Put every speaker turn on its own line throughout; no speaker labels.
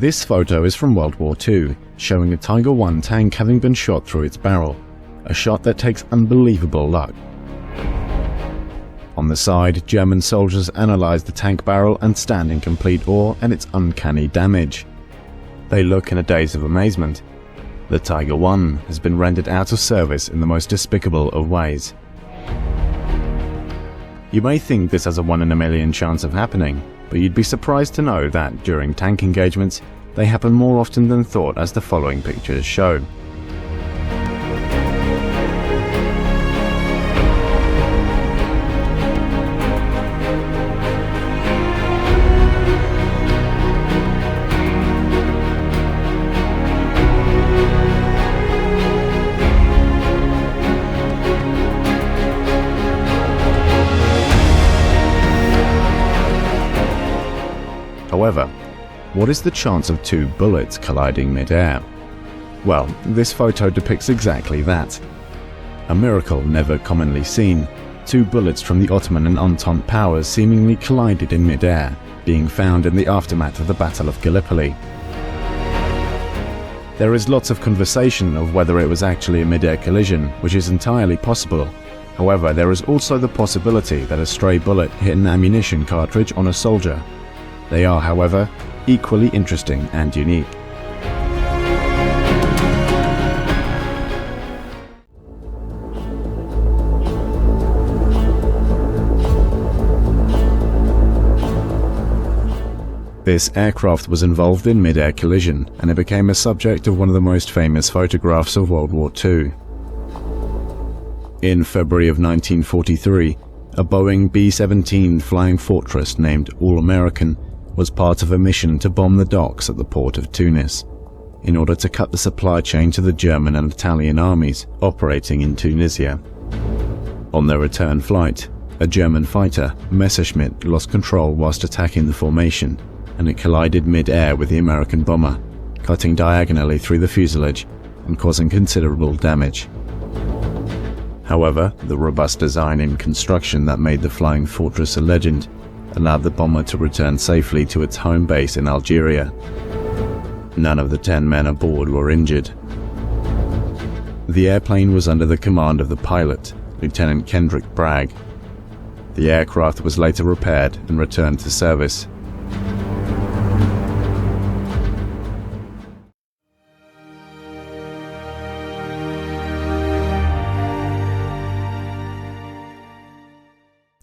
This photo is from World War II, showing a Tiger I tank having been shot through its barrel, a shot that takes unbelievable luck. On the side, German soldiers analyze the tank barrel and stand in complete awe at its uncanny damage. They look in a daze of amazement. The Tiger I has been rendered out of service in the most despicable of ways. You may think this has a 1 in a million chance of happening, but you'd be surprised to know that during tank engagements, they happen more often than thought, as the following pictures show. However, what is the chance of 2 bullets colliding mid-air? Well, this photo depicts exactly that. A miracle never commonly seen. 2 bullets from the Ottoman and Entente powers seemingly collided in mid-air, being found in the aftermath of the Battle of Gallipoli. There is lots of conversation of whether it was actually a mid-air collision, which is entirely possible. However, there is also the possibility that a stray bullet hit an ammunition cartridge on a soldier. They are, however, equally interesting and unique. This aircraft was involved in mid-air collision, and it became a subject of one of the most famous photographs of World War II. In February of 1943, a Boeing B-17 Flying Fortress named All-American was part of a mission to bomb the docks at the port of Tunis, in order to cut the supply chain to the German and Italian armies operating in Tunisia. On their return flight, a German fighter, Messerschmitt, lost control whilst attacking the formation, and it collided mid-air with the American bomber, cutting diagonally through the fuselage and causing considerable damage. However, the robust design and construction that made the Flying Fortress a legend allowed the bomber to return safely to its home base in Algeria. None of the 10 men aboard were injured. The airplane was under the command of the pilot, Lieutenant Kendrick Bragg. The aircraft was later repaired and returned to service.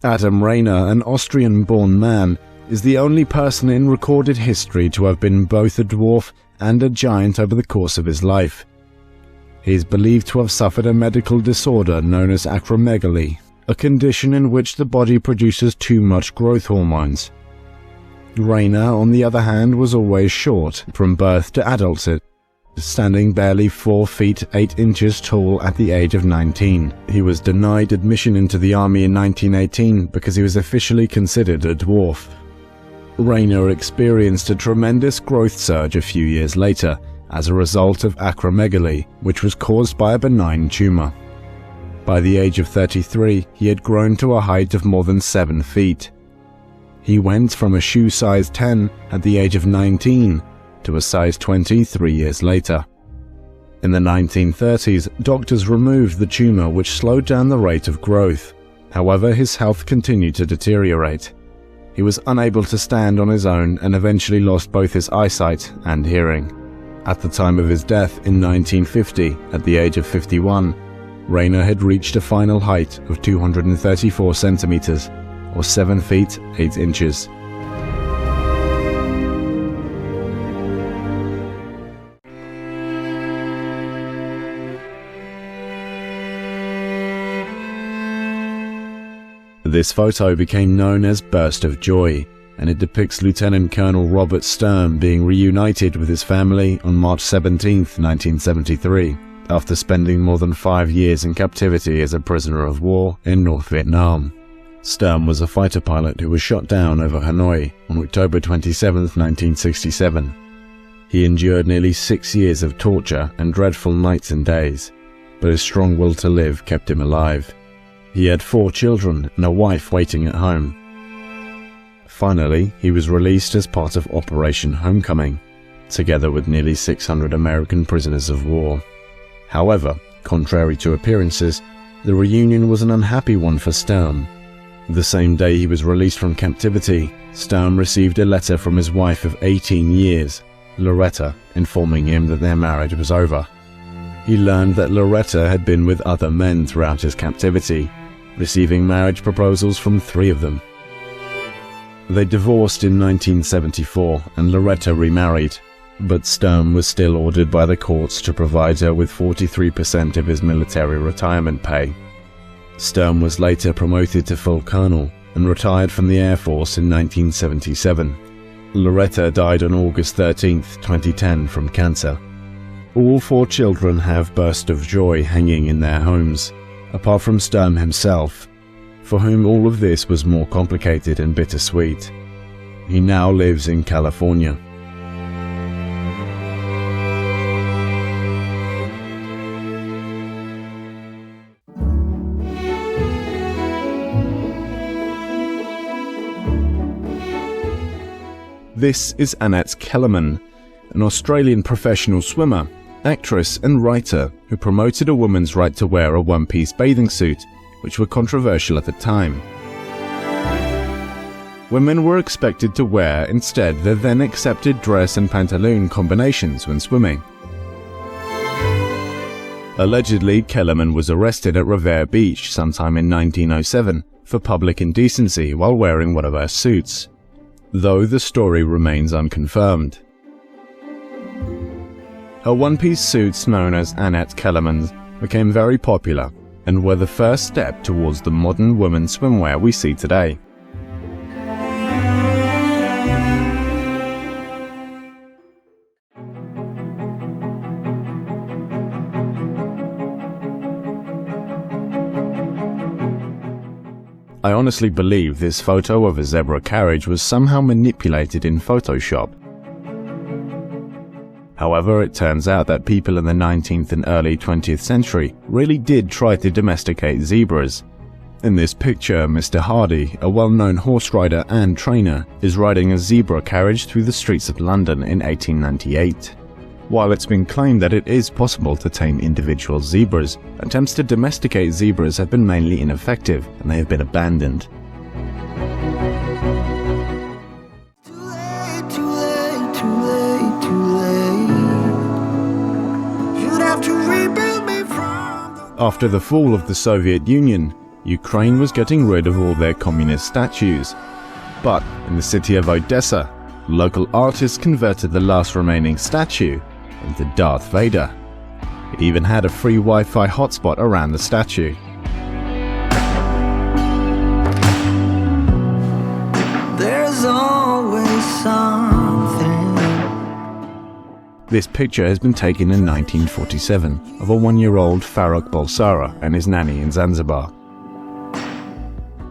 Adam Rainer, an Austrian-born man, is the only person in recorded history to have been both a dwarf and a giant over the course of his life. He is believed to have suffered a medical disorder known as acromegaly, a condition in which the body produces too much growth hormones. Rainer, on the other hand, was always short, from birth to adulthood, standing barely 4 feet 8 inches tall at the age of 19. He was denied admission into the army in 1918 because he was officially considered a dwarf. Rainer experienced a tremendous growth surge a few years later as a result of acromegaly, which was caused by a benign tumor. By the age of 33, he had grown to a height of more than 7 feet. He went from a shoe size 10 at the age of 19 to a size 20 3 years later. In the 1930s, doctors removed the tumor, which slowed down the rate of growth. However, his health continued to deteriorate. He was unable to stand on his own and eventually lost both his eyesight and hearing. At the time of his death in 1950, at the age of 51, Rainer had reached a final height of 234 centimeters, or 7 feet 8 inches. This photo became known as Burst of Joy, and it depicts Lieutenant Colonel Robert Stirm being reunited with his family on March 17, 1973, after spending more than 5 years in captivity as a prisoner of war in North Vietnam. Stirm was a fighter pilot who was shot down over Hanoi on October 27, 1967. He endured nearly 6 years of torture and dreadful nights and days, but his strong will to live kept him alive. He had 4 children and a wife waiting at home. Finally, he was released as part of Operation Homecoming. together with nearly 600 American prisoners of war. However, contrary to appearances, the reunion was an unhappy one for Stirm. The same day he was released from captivity, Stirm received a letter from his wife of 18 years, Loretta, informing him that their marriage was over. He learned that Loretta had been with other men throughout his captivity, receiving marriage proposals from 3 of them. They divorced in 1974 and Loretta remarried, but Stirm was still ordered by the courts to provide her with 43% of his military retirement pay. Stirm was later promoted to full colonel and retired from the Air Force in 1977. Loretta died on August 13, 2010 from cancer. All 4 children have bursts of joy hanging in their homes, apart from Stirm himself, for whom all of this was more complicated and bittersweet. He now lives in California. This is Annette Kellerman, an Australian professional swimmer, actress and writer who promoted a woman's right to wear a one-piece bathing suit, which were controversial at the time. Women were expected to wear instead their then accepted dress and pantaloon combinations when swimming. Allegedly, Kellerman was arrested at Revere Beach sometime in 1907 for public indecency while wearing one of her suits, though the story remains unconfirmed. Her one-piece suits, known as Annette Kellerman's, became very popular and were the first step towards the modern women's swimwear we see today. I honestly believe this photo of a zebra carriage was somehow manipulated in Photoshop. However, it turns out that people in the 19th and early 20th century really did try to domesticate zebras. In this picture, Mr. Hardy, a well-known horse rider and trainer, is riding a zebra carriage through the streets of London in 1898. While it's been claimed that it is possible to tame individual zebras, attempts to domesticate zebras have been mainly ineffective and they have been abandoned. After the fall of the Soviet Union, Ukraine was getting rid of all their communist statues. But in the city of Odessa, local artists converted the last remaining statue into Darth Vader. It even had a free Wi-Fi hotspot around the statue. There's always something. This picture has been taken in 1947 of a 1-year-old Farrokh Bulsara and his nanny in Zanzibar.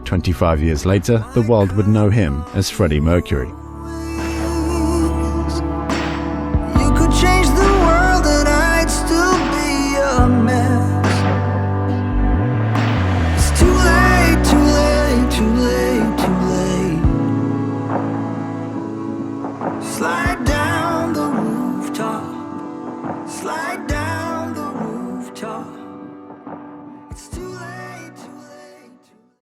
25 years later, the world would know him as Freddie Mercury.
Slide down the rooftop.